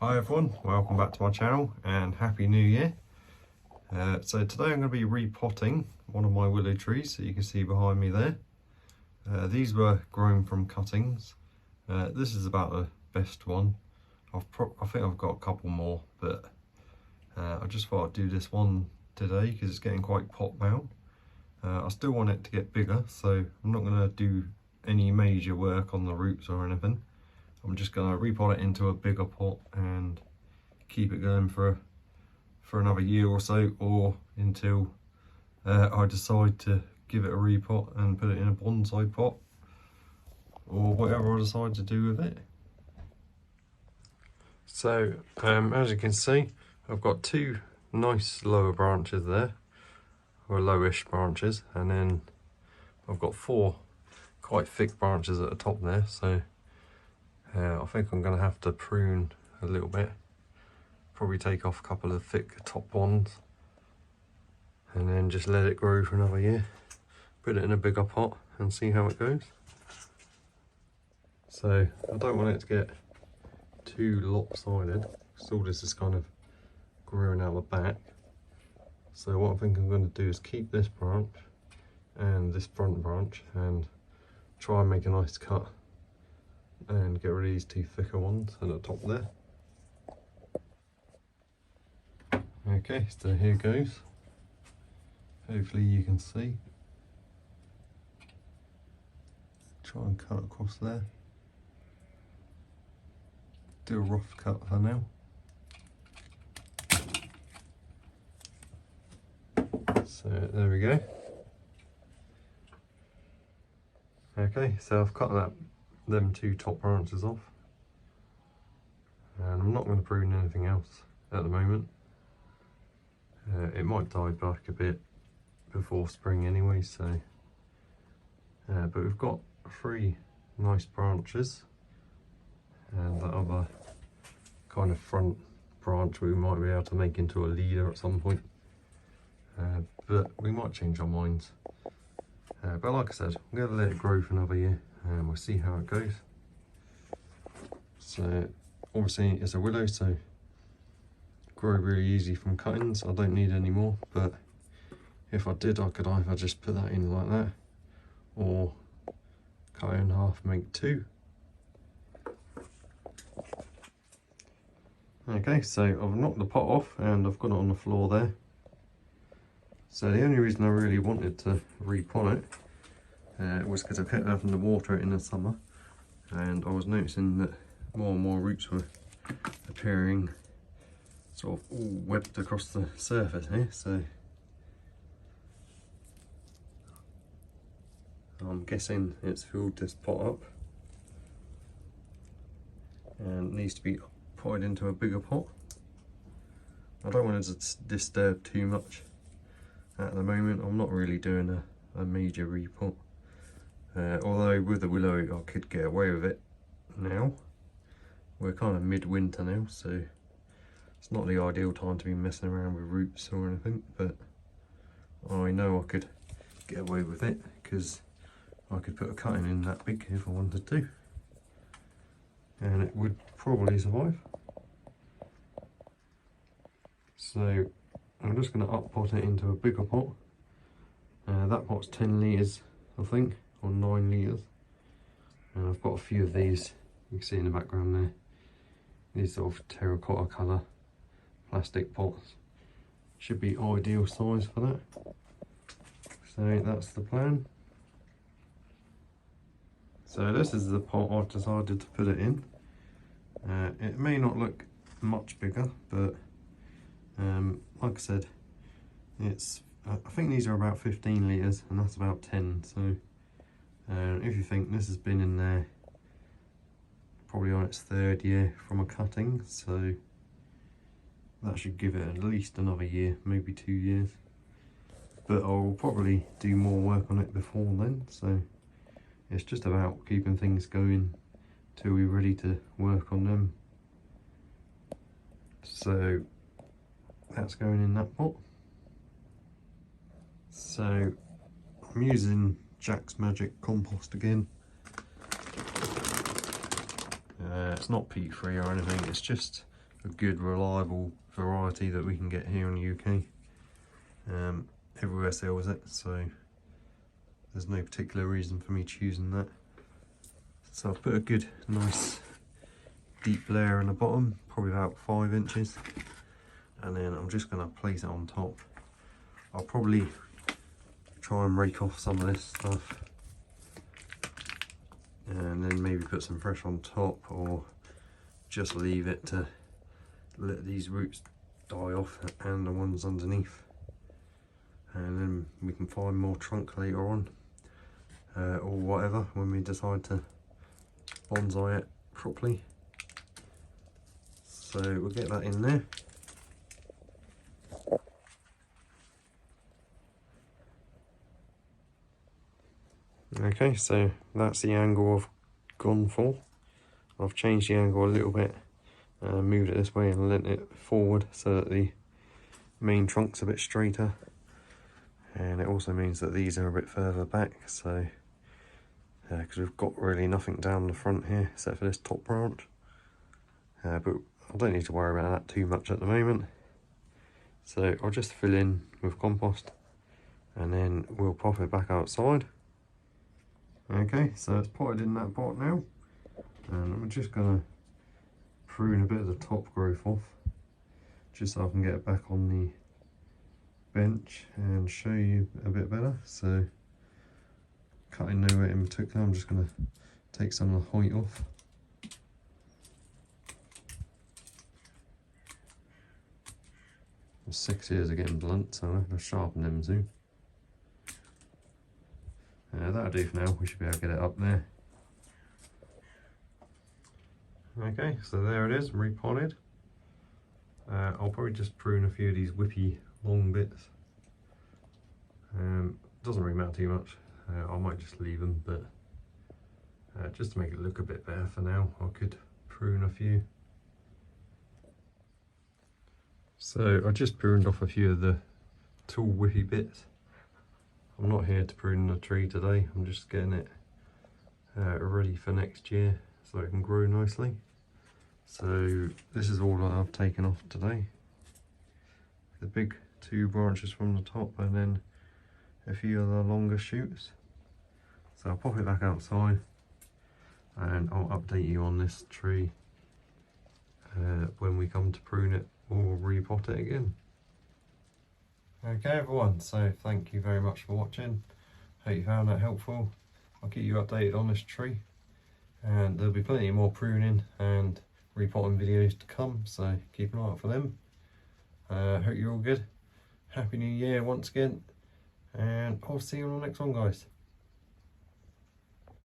Hi everyone, welcome back to my channel and Happy New Year. So today I'm going to be repotting one of my willow trees that you can see behind me there. These were grown from cuttings. This is about the best one. I think I've got a couple more, but I just thought I'd do this one today because it's getting quite pot bound. I still want it to get bigger, so I'm not going to do any major work on the roots or anything. I'm just going to repot it into a bigger pot and keep it going for another year or so, or until I decide to give it a repot and put it in a bonsai pot, or whatever I decide to do with it. So as you can see, I've got two nice lower branches there, or lowish branches, and then I've got four quite thick branches at the top there, so I think I'm going to have to prune a little bit, probably take off a couple of thick top ones and then just let it grow for another year, put it in a bigger pot and see how it goes. So I don't want it to get too lopsided because all this is kind of growing out the back. So what I think I'm going to do is keep this branch and this front branch and try and make a nice cut and get rid of these two thicker ones at the top there. Okay, so here goes. Hopefully you can see. Try and cut across there. Do a rough cut for now. So there we go. Okay, so I've cut them two top branches off, and I'm not going to prune anything else at the moment. It might die back a bit before spring anyway, so but we've got three nice branches, and that other kind of front branch we might be able to make into a leader at some point, but we might change our minds. But like I said, I'm going to let it grow for another year and we'll see how it goes. So obviously it's a willow, so grow really easy from cuttings. I don't need any more, but if I did, I could either just put that in like that or cut it in half and make two. Okay, so I've knocked the pot off and I've got it on the floor there. So the only reason I really wanted to repot it was because I kept having to water it in the summer, and I was noticing that more and more roots were appearing sort of all webbed across the surface here, so I'm guessing it's filled this pot up and needs to be potted into a bigger pot. I don't want it to disturb too much at the moment. I'm not really doing a major repot, although with the willow I could get away with it now. We're kind of mid-winter now, so it's not the ideal time to be messing around with roots or anything, but I know I could get away with it because I could put a cutting in that big if I wanted to, and it would probably survive. So I'm just going to up pot it into a bigger pot. That pot's 10 litres I think, or 9 litres, and I've got a few of these you can see in the background there, these sort of terracotta colour plastic pots. Should be ideal size for that, so that's the plan. So this is the pot I've decided to put it in. It may not look much bigger, but like I said, it's I think these are about 15 litres and that's about 10, so if you think this has been in there probably on its third year from a cutting, so that should give it at least another year, maybe 2 years, but I'll probably do more work on it before then, so it's just about keeping things going till we're ready to work on them. So that's going in that pot. So I'm using Jack's Magic compost again. It's not peat free or anything, it's just a good reliable variety that we can get here in the UK. Everywhere sells it, so there's no particular reason for me choosing that. So I've put a good nice deep layer in the bottom, probably about 5 inches, and then I'm just going to place it on top. I'll probably try and rake off some of this stuff and then maybe put some fresh on top, or just leave it to let these roots die off and the ones underneath, and then we can find more trunk later on, or whatever, when we decide to bonsai it properly. So we'll get that in there. Okay, so that's the angle I've gone for. I've changed the angle a little bit, moved it this way and leant it forward so that the main trunk's a bit straighter, and it also means that these are a bit further back, so because we've got really nothing down the front here except for this top branch, but I don't need to worry about that too much at the moment. So I'll just fill in with compost and then we'll pop it back outside. Okay, so it's potted in that pot now, and I'm just going to prune a bit of the top growth off just so I can get it back on the bench and show you a bit better. So cutting nowhere in particular, I'm just going to take some of the height off. The 6 ears are getting blunt, so I have to sharpen them soon. That'll do for now, we should be able to get it up there. Okay, so there it is, repotted. I'll probably just prune a few of these whippy long bits. Doesn't really matter too much. I might just leave them, but just to make it look a bit better for now, I could prune a few. So I just pruned off a few of the tall whippy bits. I'm not here to prune the tree today, I'm just getting it ready for next year so it can grow nicely. So this is all that I've taken off today. The big 2 branches from the top and then a few of the longer shoots. So I'll pop it back outside and I'll update you on this tree when we come to prune it or repot it again. Okay everyone, so thank you very much for watching. Hope you found that helpful. I'll keep you updated on this tree, and there'll be plenty more pruning and repotting videos to come, so keep an eye out for them. Hope you're all good. Happy New Year once again, and I'll see you on the next one, guys.